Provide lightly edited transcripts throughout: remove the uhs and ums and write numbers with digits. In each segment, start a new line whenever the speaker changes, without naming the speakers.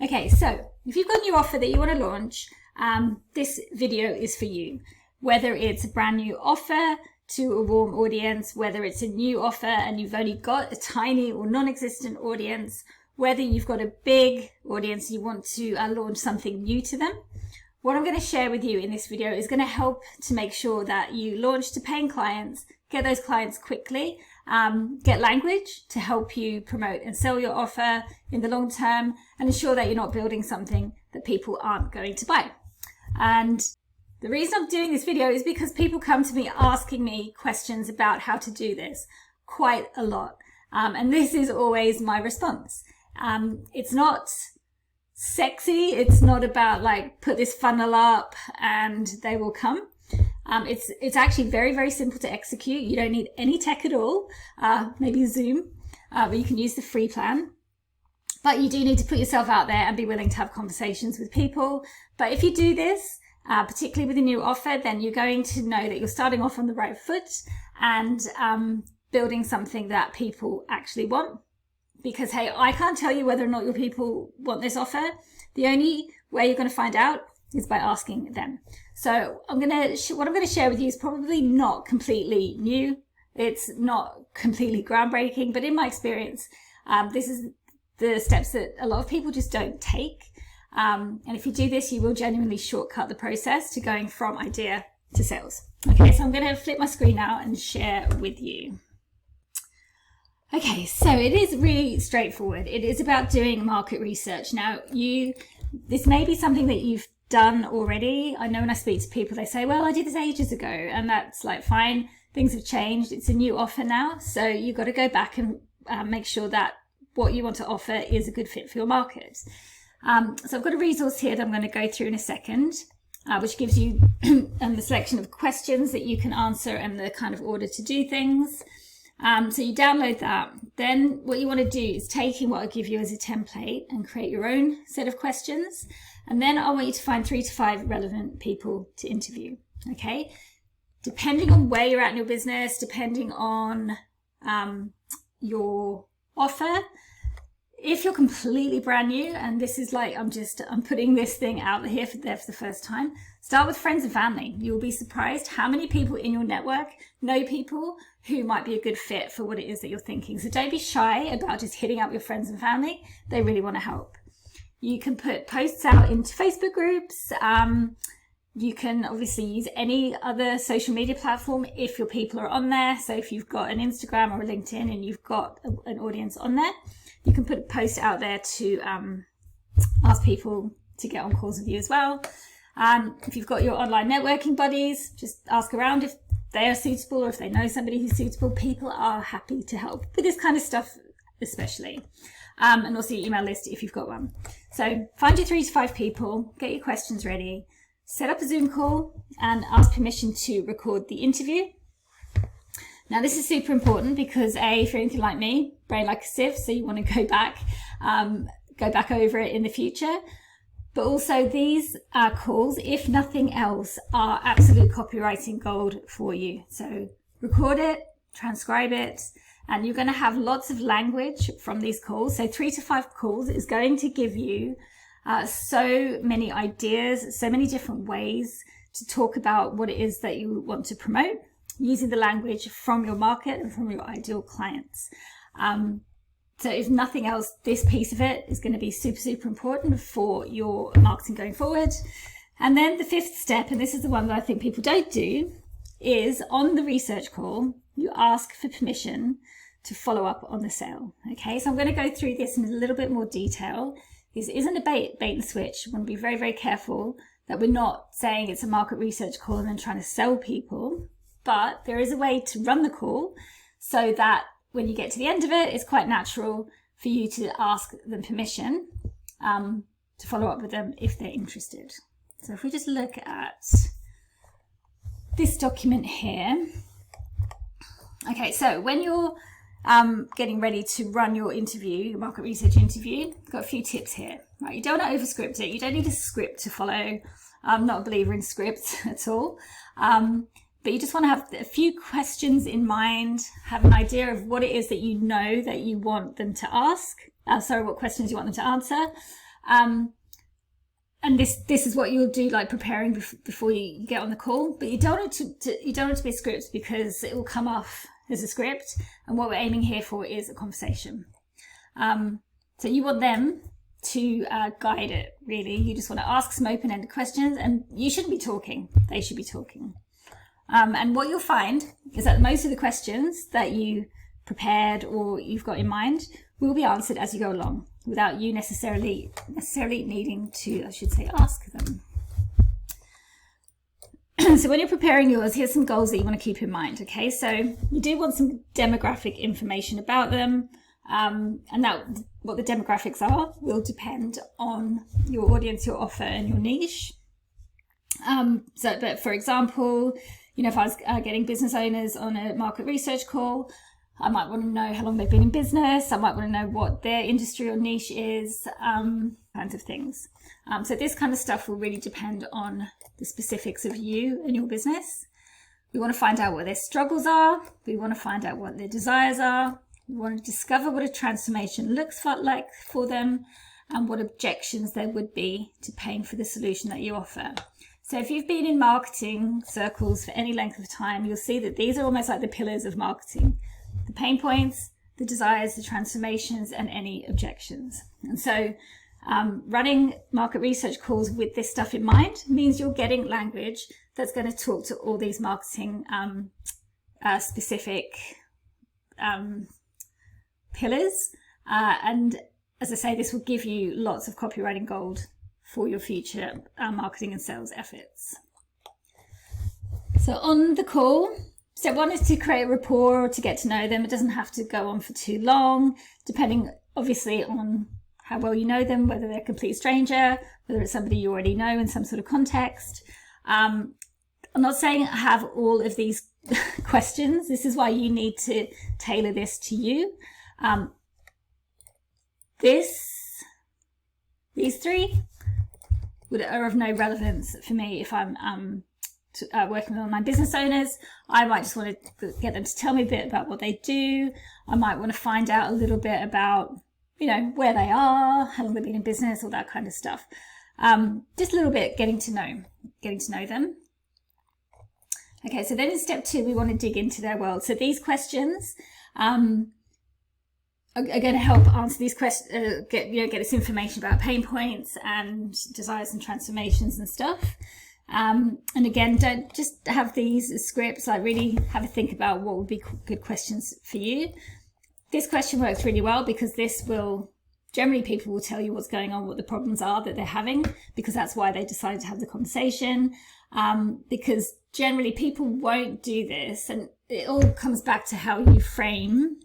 Okay, so if you've got a new offer that you want to launch, this video is for you. Whether it's a brand new offer to a warm audience, whether it's a new offer and you've only got a tiny or non-existent audience, whether you've got a big audience, you want to launch something new to them. What I'm going to share with you in this video is going to help to make sure that you launch to paying clients, get those clients quickly, get language to help you promote and sell your offer in the long term, and ensure that you're not building something that people aren't going to buy. And the reason I'm doing this video is because people come to me asking me questions about how to do this quite a lot. And this is always my response. It's not sexy. It's not about like, put this funnel up and they will come. It's actually very, very simple to execute. You don't need any tech at all, maybe Zoom, but you can use the free plan. But you do need to put yourself out there and be willing to have conversations with people. But if you do this, particularly with a new offer, then you're going to know that you're starting off on the right foot and building something that people actually want. Because, hey, I can't tell you whether or not your people want this offer. The only way you're going to find out is by asking them. So what I'm going to share with you is probably not completely new. It's not completely groundbreaking, but in my experience, this is the steps that a lot of people just don't take. And if you do this, you will genuinely shortcut the process to going from idea to sales. Okay, so I'm going to flip my screen now and share with you. Okay, so it is really straightforward. It is about doing market research. Now, this may be something that you've done already. I know when I speak to people, they say, well, I did this ages ago, and that's like, fine, things have changed. It's a new offer now. So you've got to go back and make sure that what you want to offer is a good fit for your market. So I've got a resource here that I'm going to go through in a second, which gives you the selection of questions that you can answer and the kind of order to do things. So you download that. Then what you want to do is take in what I give you as a template and create your own set of questions. And then I want you to find 3 to 5 relevant people to interview. Okay. Depending on where you're at in your business, depending on your offer, if you're completely brand new and this is like, I'm putting this thing out here for the first time, start with friends and family. You'll be surprised how many people in your network know people who might be a good fit for what it is that you're thinking. So don't be shy about just hitting up your friends and family. They really want to help. You can put posts out into Facebook groups. You can obviously use any other social media platform if your people are on there. So if you've got an Instagram or a LinkedIn and you've got an audience on there, you can put a post out there to ask people to get on calls with you as well. If you've got your online networking buddies, just ask around if they are suitable or if they know somebody who's suitable. People are happy to help with this kind of stuff, especially. And also your email list if you've got one. So find your 3 to 5 people, get your questions ready, set up a Zoom call and ask permission to record the interview. Now, this is super important because if you're anything like me, brain like a sieve, so you want to go back over it in the future. But also these calls, if nothing else, are absolute copywriting gold for you. So record it, transcribe it, and you're going to have lots of language from these calls. So 3 to 5 calls is going to give you so many ideas, so many different ways to talk about what it is that you want to promote, using the language from your market and from your ideal clients. So if nothing else, this piece of it is going to be super, super important for your marketing going forward. And then the 5th step, and this is the one that I think people don't do, is on the research call, you ask for permission to follow up on the sale. Okay, so I'm going to go through this in a little bit more detail. This isn't a bait and switch. We want to be very, very careful that we're not saying it's a market research call and then trying to sell people. But there is a way to run the call so that when you get to the end of it, it's quite natural for you to ask them permission to follow up with them if they're interested. So if we just look at this document here. Okay, so when you're getting ready to run your interview, your market research interview, I've got a few tips here. Right, you don't want to overscript it. You don't need a script to follow. I'm not a believer in scripts at all. But you just want to have a few questions in mind, have an idea of what it is that you know that you want them to ask. What questions you want them to answer. And this is what you'll do, like preparing before you get on the call. But you don't want you don't want it to be a script, because it will come off as a script. And what we're aiming here for is a conversation. So you want them to guide it, really. You just want to ask some open-ended questions, and you shouldn't be talking. They should be talking. And what you'll find is that most of the questions that you prepared or you've got in mind will be answered as you go along, without you necessarily needing to, I should say, ask them. So when you're preparing yours, here's some goals that you want to keep in mind. Okay, so you do want some demographic information about them, and that what the demographics are will depend on your audience, your offer, and your niche. But for example, if I was getting business owners on a market research call, I might want to know how long they've been in business. I might want to know what their industry or niche is, kinds of things. So this kind of stuff will really depend on the specifics of you and your business. We want to find out what their struggles are. We want to find out what their desires are. We want to discover what a transformation looks like for them, and what objections there would be to paying for the solution that you offer. So if you've been in marketing circles for any length of time, you'll see that these are almost like the pillars of marketing: the pain points, the desires, the transformations, and any objections. And so running market research calls with this stuff in mind means you're getting language that's going to talk to all these marketing specific pillars. And as I say, this will give you lots of copywriting gold for your future marketing and sales efforts. So on the call, step one is to create a rapport or to get to know them. It doesn't have to go on for too long, depending obviously on how well you know them, whether they're a complete stranger, whether it's somebody you already know in some sort of context. I'm not saying have all of these questions. This is why you need to tailor this to you. These three are of no relevance for me if I'm working with online business owners. I might just want to get them to tell me a bit about what they do. I might want to find out a little bit about, where they are, how long they've been in business, all that kind of stuff. Just a little bit getting to know them. Okay, so then in step two, we want to dig into their world. So these questions are going to help answer these questions, get this information about pain points and desires and transformations and stuff. And again, don't just have these as scripts. Like, really have a think about what would be good questions for you. This question works really well because generally people will tell you what's going on, what the problems are that they're having, because that's why they decided to have the conversation. Because generally people won't do this, and it all comes back to how you frame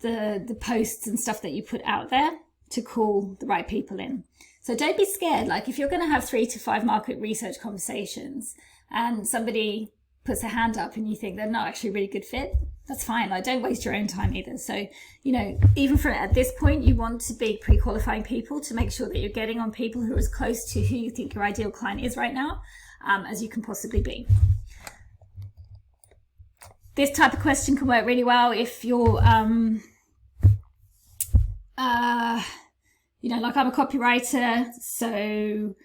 the posts and stuff that you put out there to call the right people in. So don't be scared. Like, if you're going to have 3 to 5 market research conversations and somebody puts a hand up and you think they're not actually a really good fit, that's fine. Like, don't waste your own time either. So, even at this point, you want to be pre-qualifying people to make sure that you're getting on people who are as close to who you think your ideal client is right now as you can possibly be. This type of question can work really well if you're, like, I'm a copywriter. So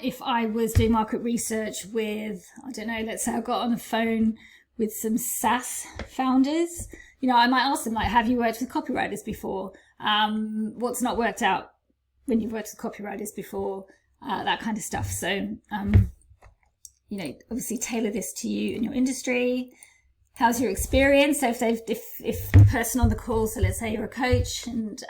if I was doing market research with, I don't know, let's say I got on the phone with some SaaS founders, I might ask them, like, have you worked with copywriters before? What's not worked out when you've worked with copywriters before? That kind of stuff. So, obviously tailor this to you and your industry. How's your experience? So if the person on the call, so let's say you're a coach and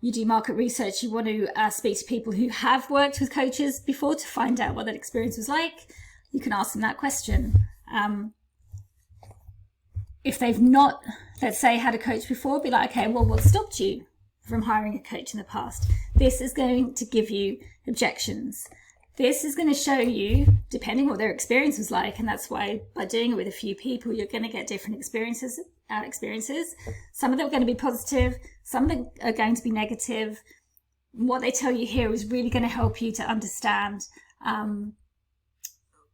you do market research, you want to speak to people who have worked with coaches before to find out what that experience was like, you can ask them that question. If they've not, let's say, had a coach before, be like, okay, well, what stopped you from hiring a coach in the past? This is going to give you objections. This is going to show you, depending what their experience was like, and that's why by doing it with a few people, you're going to get different experiences. Some of them are going to be positive, some of them are going to be negative. What they tell you here is really going to help you to understand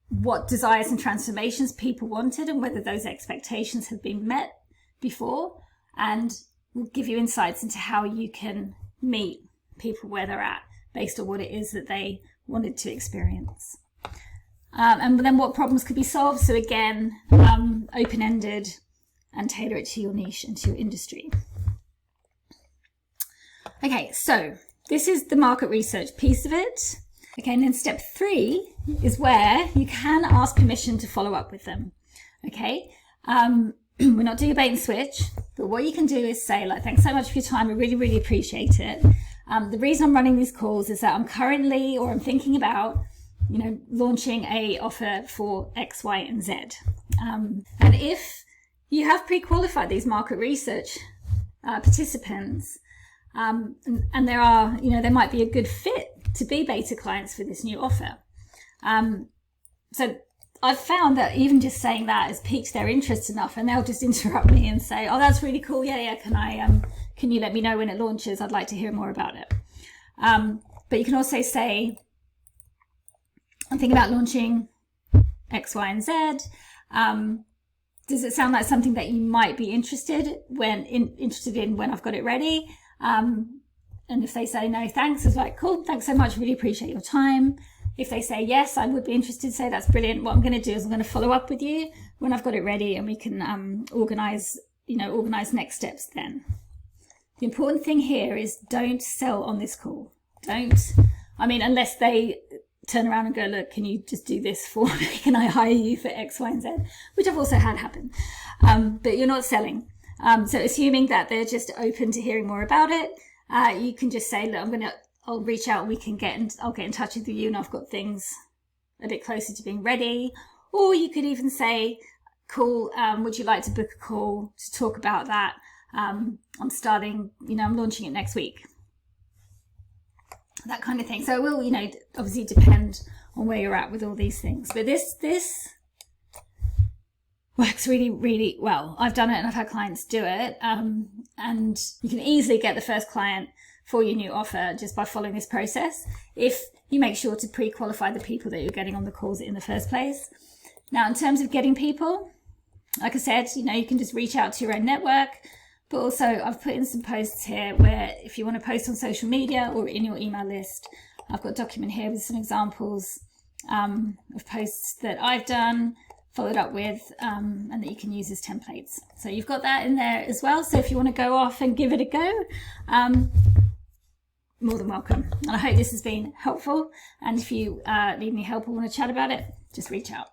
what desires and transformations people wanted and whether those expectations have been met before, and will give you insights into how you can meet people where they're at based on what it is that they wanted to experience. And then what problems could be solved. So again, open-ended and tailor it to your niche and to your industry. Okay, so this is the market research piece of it. Okay, and then step 3 is where you can ask permission to follow up with them. Okay, we're not doing a bait and switch, but what you can do is say, like, thanks so much for your time. I really, really appreciate it. The reason I'm running these calls is that I'm currently, or I'm thinking about, launching a offer for X, Y, and Z. And if you have pre-qualified these market research participants, and there are, there might be a good fit to be beta clients for this new offer. So I've found that even just saying that has piqued their interest enough, and they'll just interrupt me and say, oh, that's really cool. Yeah. Can you let me know when it launches? I'd like to hear more about it. But you can also say, I'm thinking about launching X, Y, and Z. Does it sound like something that you might be interested in when I've got it ready? And if they say no, thanks, it's like, cool, thanks so much, really appreciate your time. If they say yes, I would be interested, say that's brilliant. What I'm going to do is I'm going to follow up with you when I've got it ready, and we can organize next steps then. The important thing here is don't sell on this call. Unless they turn around and go, look, can you just do this for me? Can I hire you for X, Y, and Z? Which I've also had happen. But you're not selling. So assuming that they're just open to hearing more about it, you can just say, look, I'll reach out, and I'll get in touch with you, and I've got things a bit closer to being ready. Or you could even say, cool, would you like to book a call to talk about that? I'm launching it next week. That kind of thing. So it will, obviously depend on where you're at with all these things. But this works really, really well. I've done it and I've had clients do it. And you can easily get the first client for your new offer just by following this process, if you make sure to pre-qualify the people that you're getting on the calls in the first place. Now, in terms of getting people, like I said, you can just reach out to your own network. But also I've put in some posts here where if you want to post on social media or in your email list, I've got a document here with some examples of posts that I've done, followed up with, and that you can use as templates. So you've got that in there as well. So if you want to go off and give it a go, more than welcome. And I hope this has been helpful. And if you need any help or want to chat about it, just reach out.